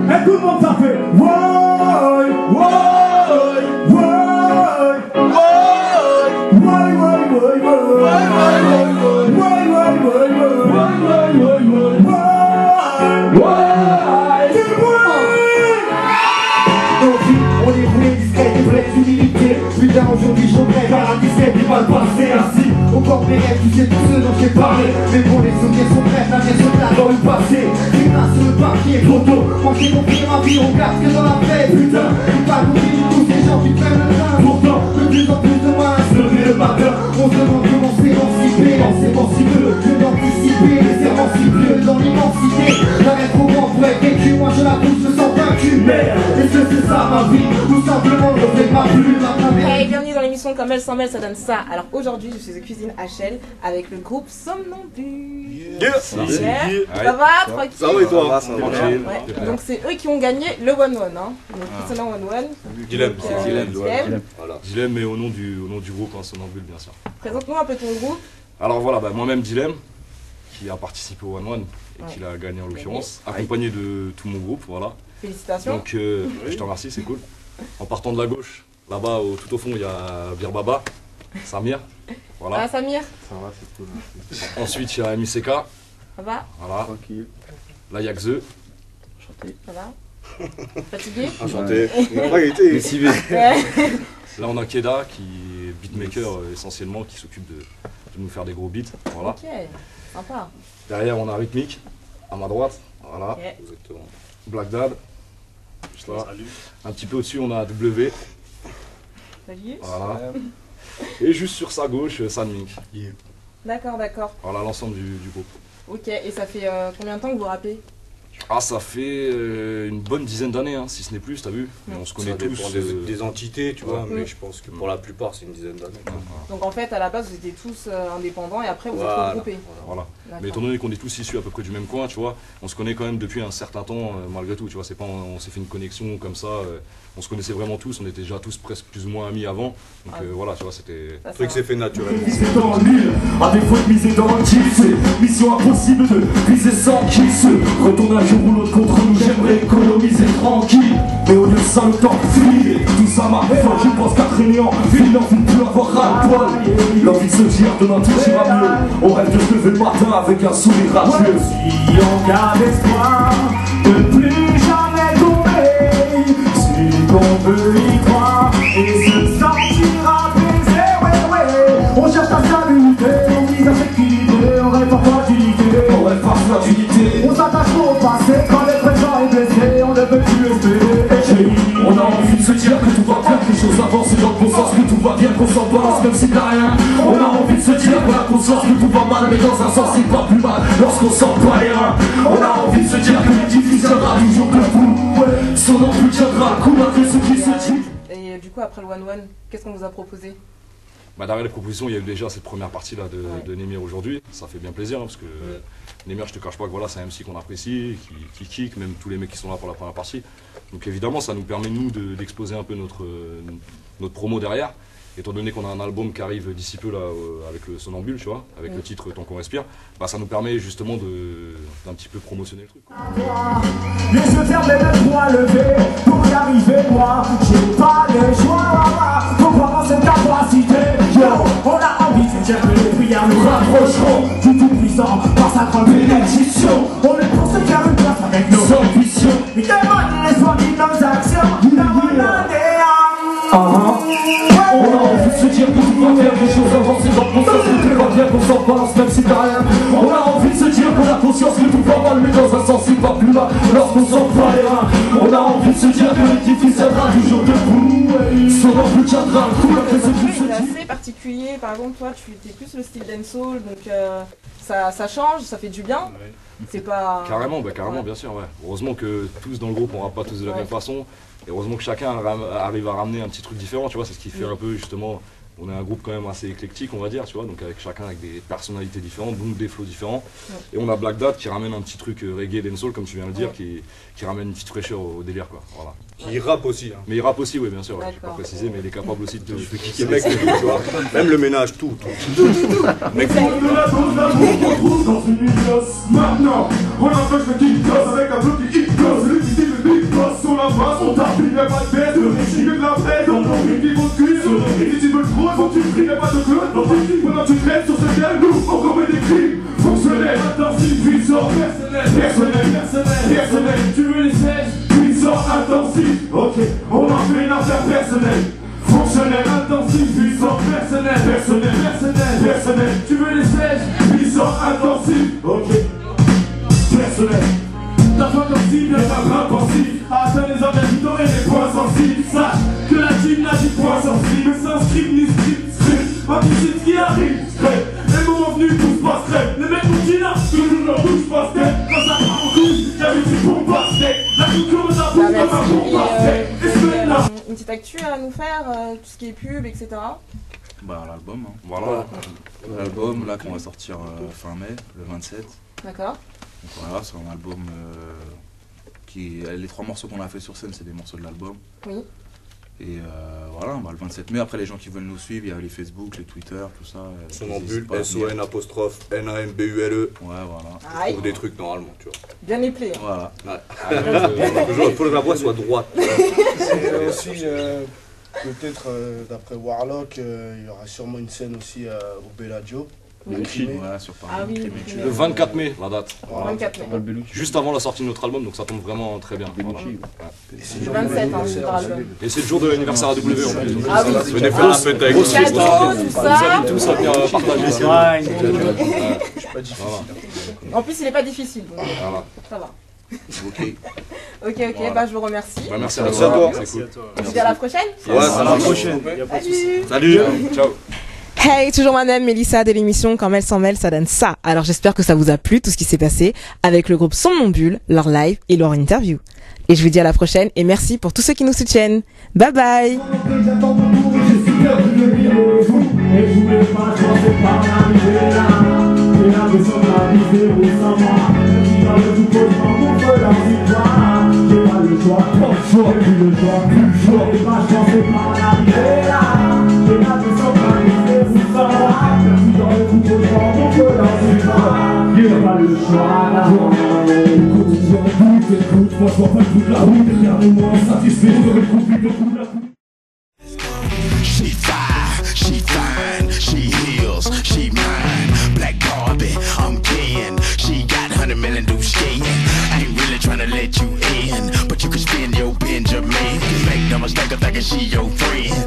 Et tout le monde ça fait Woy, woy, woy, woy, woy, woy, on est roulé discret, des vraies humilités. Putain aujourd'hui je regrette à la disquette, il va le passer ainsi. Encore mes rêves, tu sais tous ceux dont j'ai parlé. Mais bon les souvenirs sont brefs, la mienne se tape dans le passé. Sur le papier photo, manger mon pire ma vie, on garde que dans la paix. Putain, j'ai pas compris du tout ces gens qui prennent le train. Pourtant, de plus en plus de moins se lever le matin. On se demande comment s'émanciper, s'émanciper, que d'anticiper les serments si bleus dans l'immensité. La rêve au vent pour être vécu, moi je la pousse, je sens vaincu. Merde, est-ce que c'est ça ma vie? Tout simplement le reflet de ma plume, ma travers. Hey, bienvenue dans l'émission Comme elle s'en mêle, ça donne ça. Alors aujourd'hui, je suis aux cuisines HL avec le groupe Somnambule. Yeah. Ça va, tranquille? Ça va et toi? Ouais. Donc c'est eux qui ont gagné le 1-1, hein. Donc précédent 1-1. Dilemme, Dilemme, mais au nom du groupe, hein, Somnambule, bien sûr. Présente-nous un peu ton groupe. Alors voilà, moi-même Dilemme, qui a participé au 1-1 et qui l'a gagné en l'occurrence, accompagné de tout mon groupe, voilà. Félicitations. Donc je te remercie, c'est cool. En partant de la gauche, là-bas, tout au fond, il y a Bir Baba, Samir, voilà. Ah, Samir. Ça va, c'est cool. Ensuite, il y a Miseka, Ça va? voilà. Tranquille. Là, il y a Xe. Ça va? Fatigué? Enchanté. Ouais, il était ciblé. Ouais. Là, on a Keda, qui est beatmaker essentiellement, qui s'occupe de nous faire des gros beats, voilà. Ok, sympa. Derrière, on a Rhythmic, à ma droite, voilà. Okay. Exactement. Black Dad, juste là. Salut. Un petit peu au-dessus, on a W, Salut. voilà. Et juste sur sa gauche, Sanming. D'accord, d'accord. Voilà l'ensemble du groupe. Ok, et ça fait combien de temps que vous rappez? Ah, ça fait une bonne dizaine d'années, hein, si ce n'est plus, t'as vu. Mais on se connaît Ça tous. dépend des entités, tu vois, mais je pense que pour la plupart, c'est une dizaine d'années. Donc en fait, à la base, vous étiez tous indépendants et après vous êtes regroupés. Voilà. Mais étant donné qu'on est tous issus à peu près du même coin, tu vois, on se connaît quand même depuis un certain temps, malgré tout, tu vois. C'est pas, on s'est fait une connexion comme ça. On se connaissait vraiment tous, on était déjà tous presque plus ou moins amis avant. Donc voilà, tu vois, c'était. Le truc s'est fait naturellement. C'est dans l'île, à défaut de miser dans le kiff, c'est mission impossible de viser sans qui se retourne un jour ou l'autre contre nous, j'aimerais économiser tranquille. Mais au lieu de ça, le temps file, tout ça m'a fait, je pense qu'à traîner en ville, l'envie de plus avoir ras-le-poil. L'envie de se dire demain tout ira mieux, on rêve de se lever le matin avec un sourire radieux. Si on garde espoir de plus jamais tomber, si qu'on peut y croire et se sentira apaisé, ouais. On cherche la stabilité, on vise à s'équilibrer, on rêve parfois d'unité, on rêve parfois d'unité. On s'attache au passé quand le présent est blessé, on ne veut plus espérer. On a envie de se dire que tout va bien, que les choses avancent dans le bon sens, que tout va bien, qu'on s'en balance même s'il n'y a rien. On a envie de se dire qu'on a conscience que tout va mal, mais dans un sens c'est pas plus mal lorsqu'on sent pas rien. On a envie de se dire que l'édifice tiendra toujours debout, son enfant tiendra le coup malgré ce qui se dit. Et du coup, après le 1-1, qu'est-ce qu'on vous a proposé? Bah, derrière les propositions, il y a eu déjà cette première partie là de Némir aujourd'hui. Ça fait bien plaisir hein, parce que Némir, je te cache pas que voilà, c'est un MC qu'on apprécie, qui kick, même tous les mecs qui sont là pour la première partie. Donc évidemment, ça nous permet nous d'exposer un peu notre promo derrière. Étant donné qu'on a un album qui arrive d'ici peu là avec le Somnambule, tu vois, avec le titre Tant qu'on respire, bah ça nous permet justement d'un petit peu promotionner le truc. Les yeux fermés, le poids levé, pour y arriver moi, j'ai pas le choix, faut croire en cette capacité. Yo, on a envie de se dire que les prières nous rapprocheront du tout-puissant par sa grande bénédiction. On est pour se faire une place avec nos ambitions. Il demande l'espoir de nos actions, la monnaie. On a envie de se dire que tout va bien, que les choses avancent dans le bon sens, que tout va bien, qu'on s'en balance même si t'as rien. On a envie de se dire qu'on a conscience que tout va mal, mais dans un sens c'est pas plus mal lorsqu'on s'en pas les reins. On a envie de se dire que l'édifice tiendra toujours debout, son enfant tiendra le coup après ce qui se dit. particulier. Par exemple, toi, tu es plus le style dancehall, donc ça change, ça fait du bien. C'est pas... Carrément, bien sûr, ouais. Heureusement que tous dans le groupe, on rappe pas tous de la même façon. Et heureusement que chacun arrive à ramener un petit truc différent, tu vois, c'est ce qui fait un peu justement... On est un groupe quand même assez éclectique, on va dire, tu vois, donc avec chacun avec des personnalités différentes, donc des flows différents. Et on a Black Dad qui ramène un petit truc reggae, dancehall, comme tu viens de le dire, qui ramène une petite fraîcheur au délire, quoi. Voilà. Qui rappe aussi. Hein. Mais il rappe aussi, oui, bien sûr, j'ai pas précisé, mais il est capable aussi de kicker. Mec, tu vois. Même le ménage, tout. Mec, de la dose d'amour qu'on trouve dans une hypnose. Maintenant, on empêche le kick toss avec un bloc qui hypnose. Celui qui dit le big boss sur la base, on t'appuie, y'a pas de bête. Le régime de la fête, dans ton rythme, ils vont te cuire. Et si tu veux le trop, faut que tu pries, y'a pas de clown. Dans tes filles, pendant que tu traînes sur ce ciel, nous, on commet des crimes. Fonctionnel, intensif, puissant, personnel, tu veux les 16, puissant, intensif. Ok, on en fait une affaire personnelle. Fonctionnel, intensif, puissant, personnel, tu veux les 16, puissant, intensif. Ok, personnel. Ta foi comme cible, elle va impensif. Atteint les organes vitaux et les points sensibles. Sache que la team n'agit point sensible. Sans script ni script. Ma petite c'est ce qui arrive. Les moments venus, tout se passerait. Les mecs bouquinants, toujours leur bouche passe tête. Quand ça part en couille, y'a une petite bombe passe tête. La couture de la bouche comme un bombe passe tête. Et ce mec-là. Une petite actu à nous faire, tout ce qui est pub, etc. Bah l'album, hein. Voilà. L'album là qu'on va sortir fin mai, le 27. D'accord. Donc voilà, c'est un album qui... Les 3 morceaux qu'on a fait sur scène, c'est des morceaux de l'album. Oui. Et voilà, bah, le 27 mai, après les gens qui veulent nous suivre, il y a les Facebook, les Twitter, tout ça. Somnambule, SON apostrophe NAMBULE. Ouais, voilà. On trouve des trucs normalement, tu vois. Bien épelé. Voilà. Ouais. Il faut que la voix soit droite. C'est aussi, peut-être, d'après Warlock, il y aura sûrement une scène aussi au Bellagio. Ouais, sur Paris. Ah oui, Le 24 mai, la date. Voilà. 24 mai. Juste avant la sortie de notre album, donc ça tombe vraiment très bien. Voilà. Le 27, hein, c'est notre album. Et c'est le jour de l'anniversaire AW en plus. Ah oui. Venez faire la fête avec Cadeaux, tout ça. Vous tous à venir partager. C'est pas difficile. En plus, il est pas difficile, donc Voilà. ça va. Ok. Ok, Voilà. bah je vous remercie. Bah, merci à Merci toi. à toi. C'est cool. On se dit à la prochaine. Ouais, À la prochaine. Salut. Salut. Ciao. Hey, toujours moi-même, Mélissa de l'émission Quand Mel s'en mêle, ça donne ça. Alors j'espère que ça vous a plu, tout ce qui s'est passé avec le groupe Somnambule, leur live et leur interview. Et je vous dis à la prochaine et merci pour tous ceux qui nous soutiennent. Bye bye. She fine, she heals, she mine. Black Barbie, I'm Ken. She got 100 million do skin. I ain't really tryna let you in, but you can spend your Benjamin. Make no mistake of thinking she your friend.